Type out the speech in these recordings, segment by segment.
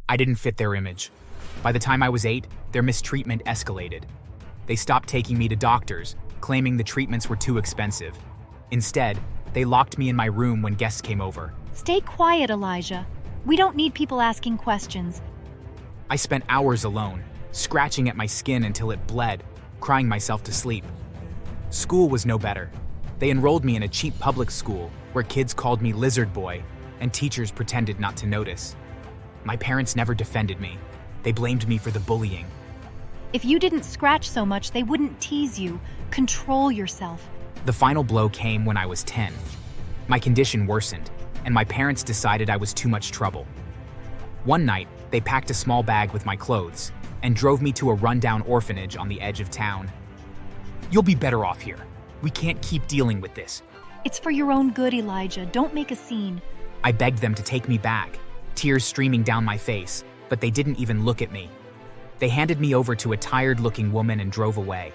I didn't fit their image. By the time I was 8, their mistreatment escalated. They stopped taking me to doctors, claiming the treatments were too expensive. Instead, they locked me in my room when guests came over. Stay quiet, Elijah. We don't need people asking questions. I spent hours alone, scratching at my skin until it bled, crying myself to sleep. School was no better. They enrolled me in a cheap public school where kids called me Lizard Boy and teachers pretended not to notice. My parents never defended me. They blamed me for the bullying. If you didn't scratch so much, they wouldn't tease you. Control yourself. The final blow came when I was 10. My condition worsened, and my parents decided I was too much trouble. One night, they packed a small bag with my clothes and drove me to a rundown orphanage on the edge of town. "You'll be better off here. We can't keep dealing with this." It's for your own good, Elijah. Don't make a scene. I begged them to take me back, tears streaming down my face, but they didn't even look at me. They handed me over to a tired-looking woman and drove away.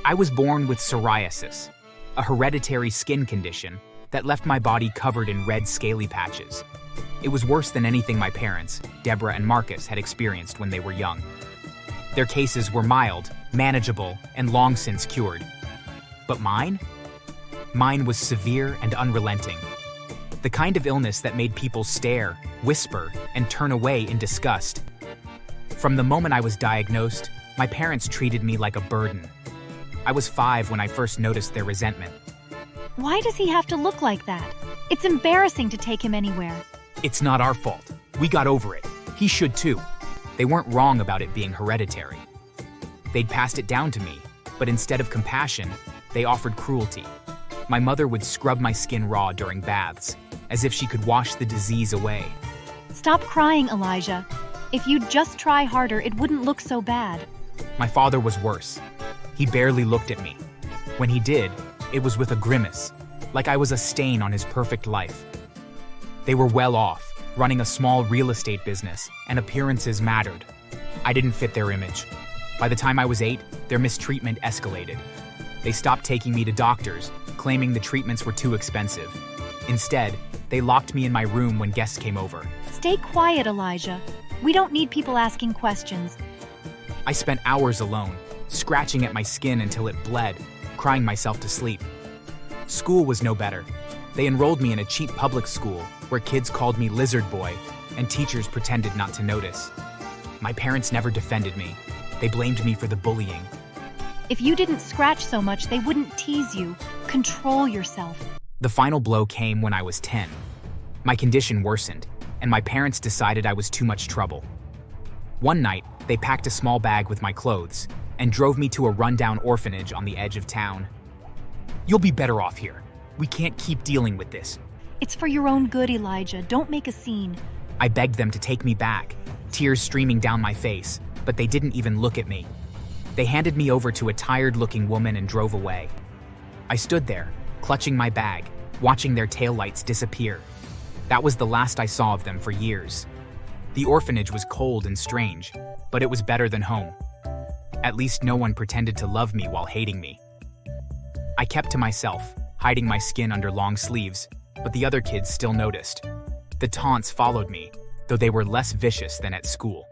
I was born with psoriasis, a hereditary skin condition that left my body covered in red scaly patches. It was worse than anything my parents, Deborah and Marcus, had experienced when they were young. Their cases were mild, manageable, and long since cured. But mine? Mine was severe and unrelenting. The kind of illness that made people stare, whisper, and turn away in disgust. From the moment I was diagnosed, my parents treated me like a burden. I was 5 when I first noticed their resentment. Why does he have to look like that? It's embarrassing to take him anywhere. It's not our fault. We got over it. He should too. They weren't wrong about it being hereditary. They'd passed it down to me, but instead of compassion, they offered cruelty. My mother would scrub my skin raw during baths, as if she could wash the disease away. Stop crying, Elijah. If you'd just try harder, it wouldn't look so bad. My father was worse. He barely looked at me. When he did, it was with a grimace, like I was a stain on his perfect life. They were well off, running a small real estate business, and appearances mattered. I didn't fit their image. By the time I was 8, their mistreatment escalated. They stopped taking me to doctors, claiming the treatments were too expensive. Instead, they locked me in my room when guests came over. Stay quiet, Elijah. We don't need people asking questions. I spent hours alone, scratching at my skin until it bled, crying myself to sleep. School was no better. They enrolled me in a cheap public school where kids called me Lizard Boy and teachers pretended not to notice. My parents never defended me. They blamed me for the bullying. If you didn't scratch so much, they wouldn't tease you. Control yourself. The final blow came when I was 10. My condition worsened, and my parents decided I was too much trouble. One night, they packed a small bag with my clothes and drove me to a rundown orphanage on the edge of town. "You'll be better off here. We can't keep dealing with this." It's for your own good, Elijah. Don't make a scene. I begged them to take me back, tears streaming down my face, but they didn't even look at me. They handed me over to a tired-looking woman and drove away. I stood there, clutching my bag, watching their taillights disappear. That was the last I saw of them for years. The orphanage was cold and strange, but it was better than home. At least no one pretended to love me while hating me. I kept to myself, hiding my skin under long sleeves, but the other kids still noticed. The taunts followed me, though they were less vicious than at school.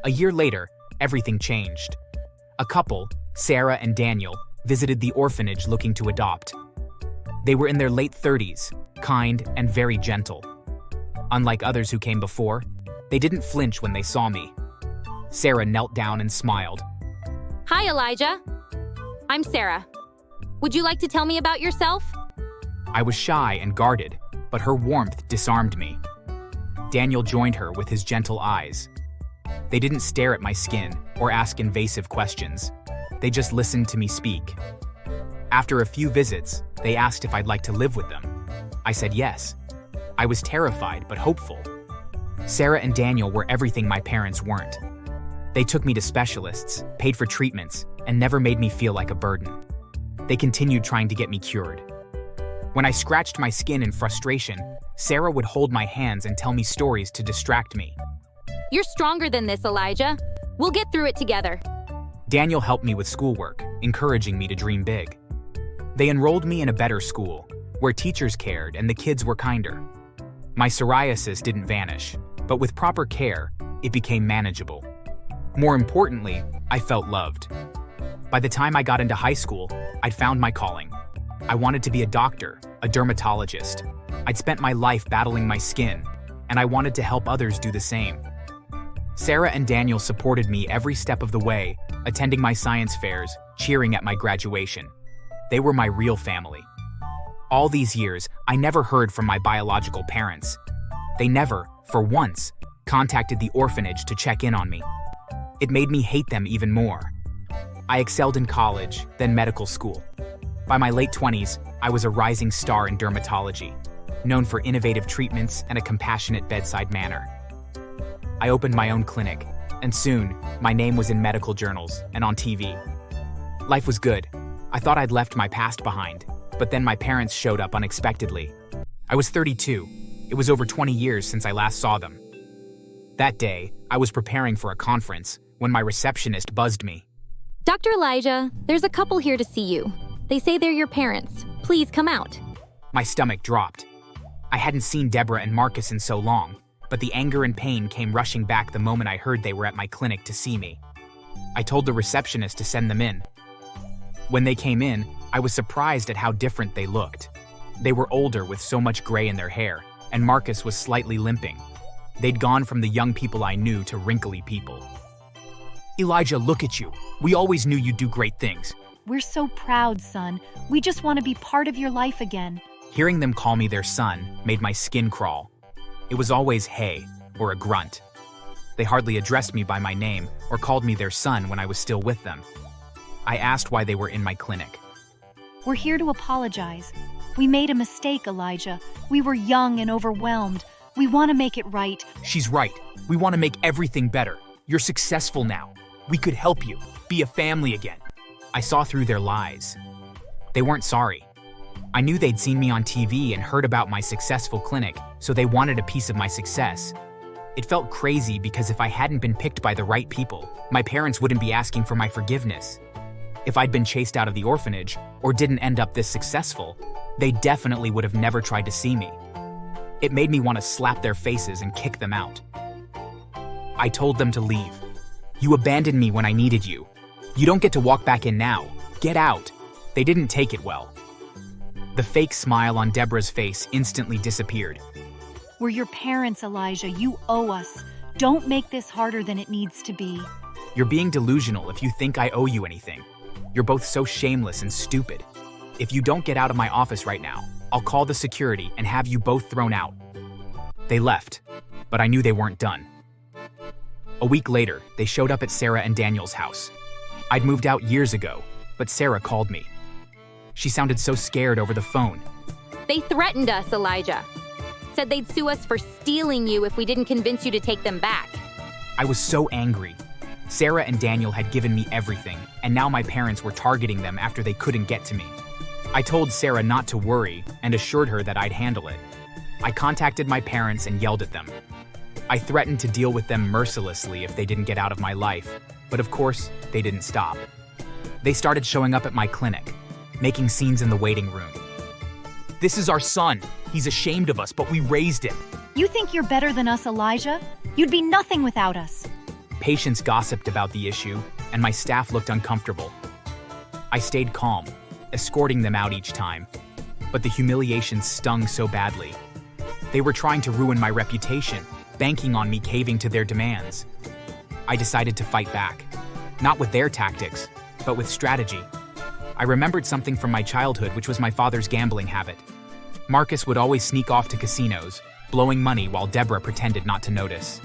A year later, everything changed. A couple, Sarah and Daniel, visited the orphanage looking to adopt. They were in their late 30s, kind and very gentle. Unlike others who came before, they didn't flinch when they saw me. Sarah knelt down and smiled. Hi, Elijah. I'm Sarah. Would you like to tell me about yourself? I was shy and guarded, but her warmth disarmed me. Daniel joined her with his gentle eyes. They didn't stare at my skin or ask invasive questions. They just listened to me speak. After a few visits, they asked if I'd like to live with them. I said yes. I was terrified but hopeful. Sarah and Daniel were everything my parents weren't. They took me to specialists, paid for treatments, and never made me feel like a burden. They continued trying to get me cured. When I scratched my skin in frustration, Sarah would hold my hands and tell me stories to distract me. You're stronger than this, Elijah. We'll get through it together. Daniel helped me with schoolwork, encouraging me to dream big. They enrolled me in a better school, where teachers cared and the kids were kinder. My psoriasis didn't vanish, but with proper care, it became manageable. More importantly, I felt loved. By the time I got into high school, I'd found my calling. I wanted to be a doctor, a dermatologist. I'd spent my life battling my skin, and I wanted to help others do the same. Sarah and Daniel supported me every step of the way, attending my science fairs, cheering at my graduation. They were my real family. All these years, I never heard from my biological parents. They never, for once, contacted the orphanage to check in on me. It made me hate them even more. I excelled in college, then medical school. By my late 20s, I was a rising star in dermatology, known for innovative treatments and a compassionate bedside manner. I opened my own clinic, and soon, my name was in medical journals and on TV. Life was good. I thought I'd left my past behind, but then my parents showed up unexpectedly. I was 32. It was over 20 years since I last saw them. That day, I was preparing for a conference when my receptionist buzzed me. Dr. Elijah, there's a couple here to see you. They say they're your parents. Please come out. My stomach dropped. I hadn't seen Deborah and Marcus in so long, but the anger and pain came rushing back the moment I heard they were at my clinic to see me. I told the receptionist to send them in. When they came in, I was surprised at how different they looked. They were older with so much gray in their hair, and Marcus was slightly limping. They'd gone from the young people I knew to wrinkly people. Elijah, look at you. We always knew you'd do great things. We're so proud, son. We just want to be part of your life again. Hearing them call me their son made my skin crawl. It was always hey or a grunt. They hardly addressed me by my name or called me their son when I was still with them. I asked why they were in my clinic. We're here to apologize. We made a mistake, Elijah. We were young and overwhelmed. We want to make it right. She's right. We want to make everything better. You're successful now. We could help you. Be a family again. I saw through their lies. They weren't sorry. I knew they'd seen me on TV and heard about my successful clinic, so they wanted a piece of my success. It felt crazy because if I hadn't been picked by the right people, my parents wouldn't be asking for my forgiveness. If I'd been chased out of the orphanage or didn't end up this successful, they definitely would have never tried to see me. It made me want to slap their faces and kick them out. I told them to leave. You abandoned me when I needed you. You don't get to walk back in now. Get out. They didn't take it well. The fake smile on Deborah's face instantly disappeared. We're your parents, Elijah. You owe us. Don't make this harder than it needs to be. You're being delusional if you think I owe you anything. You're both so shameless and stupid. If you don't get out of my office right now, I'll call the security and have you both thrown out. They left, but I knew they weren't done. A week later, they showed up at Sarah and Daniel's house. I'd moved out years ago, but Sarah called me. She sounded so scared over the phone. They threatened us, Elijah. Said they'd sue us for stealing you if we didn't convince you to take them back. I was so angry. Sarah and Daniel had given me everything, and now my parents were targeting them after they couldn't get to me. I told Sarah not to worry and assured her that I'd handle it. I contacted my parents and yelled at them. I threatened to deal with them mercilessly if they didn't get out of my life, but of course, they didn't stop. They started showing up at my clinic, making scenes in the waiting room. This is our son. He's ashamed of us, but we raised him. You think you're better than us, Elijah? You'd be nothing without us. Patients gossiped about the issue, and my staff looked uncomfortable. I stayed calm, escorting them out each time, but the humiliation stung so badly. They were trying to ruin my reputation, banking on me caving to their demands. I decided to fight back, not with their tactics, but with strategy. I remembered something from my childhood, which was my father's gambling habit. Marcus would always sneak off to casinos, blowing money while Deborah pretended not to notice.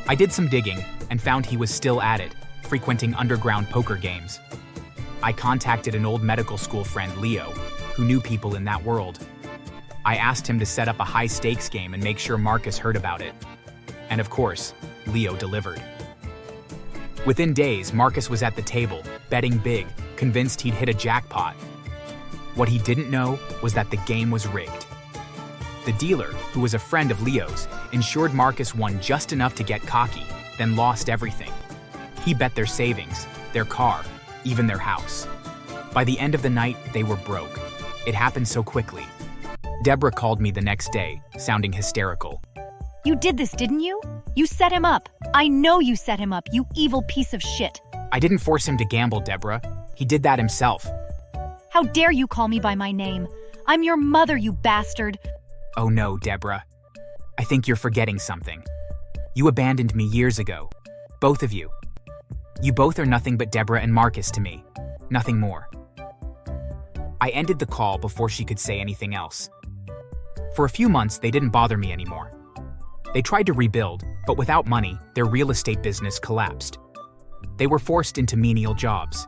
I did some digging and found he was still at it, frequenting underground poker games. I contacted an old medical school friend, Leo, who knew people in that world. I asked him to set up a high-stakes game and make sure Marcus heard about it. And of course, Leo delivered. Within days, Marcus was at the table, betting big, convinced he'd hit a jackpot. What he didn't know was that the game was rigged. The dealer, who was a friend of Leo's, ensured Marcus won just enough to get cocky, then lost everything. He bet their savings, their car, even their house. By the end of the night, they were broke. It happened so quickly. Deborah called me the next day, sounding hysterical. You did this, didn't you? You set him up. I know you set him up, you evil piece of shit. I didn't force him to gamble, Deborah. He did that himself. How dare you call me by my name? I'm your mother, you bastard. Oh no, Deborah. I think you're forgetting something. You abandoned me years ago. Both of you. You both are nothing but Deborah and Marcus to me. Nothing more. I ended the call before she could say anything else. For a few months, they didn't bother me anymore. They tried to rebuild, but without money, their real estate business collapsed. They were forced into menial jobs.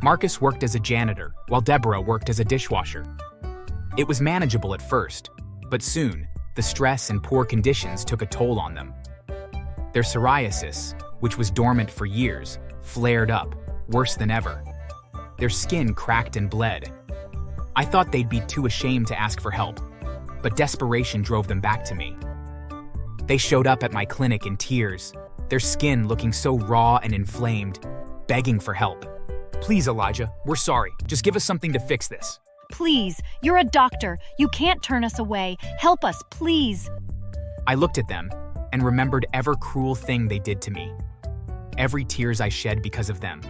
Marcus worked as a janitor, while Deborah worked as a dishwasher. It was manageable at first, but soon, the stress and poor conditions took a toll on them. Their psoriasis, which was dormant for years, flared up, worse than ever. Their skin cracked and bled. I thought they'd be too ashamed to ask for help, but desperation drove them back to me. They showed up at my clinic in tears, their skin looking so raw and inflamed, begging for help. Please, Elijah, we're sorry. Just give us something to fix this. Please, you're a doctor. You can't turn us away. Help us, please. I looked at them and remembered every cruel thing they did to me. Every tears I shed because of them.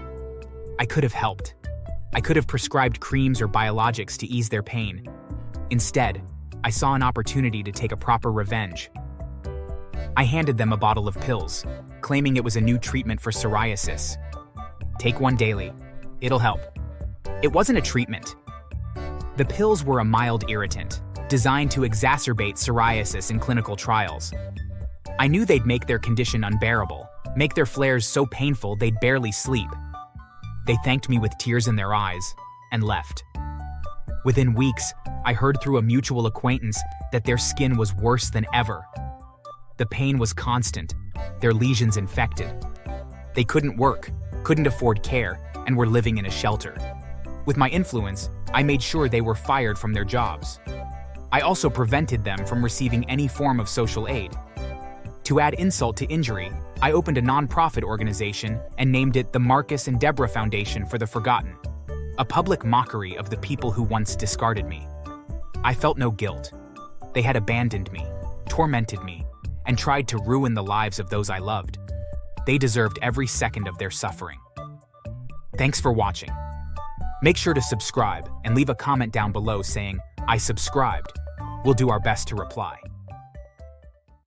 I could have helped. I could have prescribed creams or biologics to ease their pain. Instead, I saw an opportunity to take a proper revenge. I handed them a bottle of pills, claiming it was a new treatment for psoriasis. Take one daily. It'll help. It wasn't a treatment. The pills were a mild irritant, designed to exacerbate psoriasis in clinical trials. I knew they'd make their condition unbearable, make their flares so painful they'd barely sleep. They thanked me with tears in their eyes and left. Within weeks, I heard through a mutual acquaintance that their skin was worse than ever. The pain was constant, their lesions infected. They couldn't work, couldn't afford care, and were living in a shelter. With my influence, I made sure they were fired from their jobs. I also prevented them from receiving any form of social aid. To add insult to injury, I opened a nonprofit organization and named it the Marcus and Deborah Foundation for the Forgotten, a public mockery of the people who once discarded me. I felt no guilt. They had abandoned me, tormented me, and tried to ruin the lives of those I loved. They deserved every second of their suffering. Thanks for watching. Make sure to subscribe and leave a comment down below saying, "I subscribed." We'll do our best to reply.